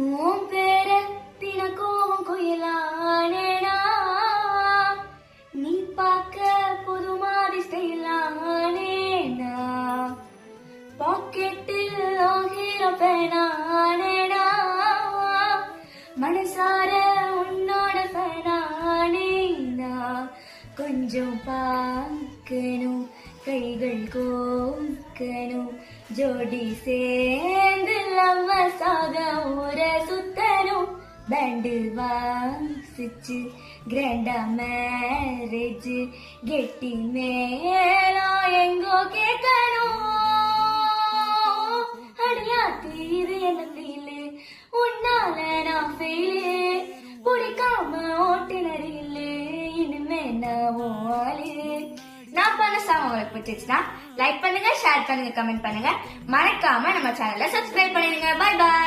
உன் பேர தினக்கும் குயிலானேனா நீ பார்க்க புது மாதிரி ஸ்டைலானேனா பாக்கெட்டில் ஆகிற பேனானேனா மனசார உன்னோட பேனானேனா கொஞ்சம் பார்க்கணும் கைகள் கோக்கணும் ஜோடி சேர்ந்து லவ்வசாக ஊர சுத்தணும் பேண்டு வாசிச்சு கிராண்டா மேரேஜ் கெட்டி மேளம் எங்கோ கேட்கணும் அடியா தீரு என்ன ஃபீலு உன்னால நான் ஃபீலு பிடிக்காம ஓட்டுநரில்லை இனிமே நான் ஆளு. நான் பண்ண சாங் உங்களுக்கு பிடிச்சிச்சுன்னா லைக் பண்ணுங்க, ஷேர் பண்ணுங்க, கமெண்ட் பண்ணுங்க. மறக்காம நம்ம சேனலை சப்ஸ்கிரைப் பண்ணிடுங்க. Bye bye.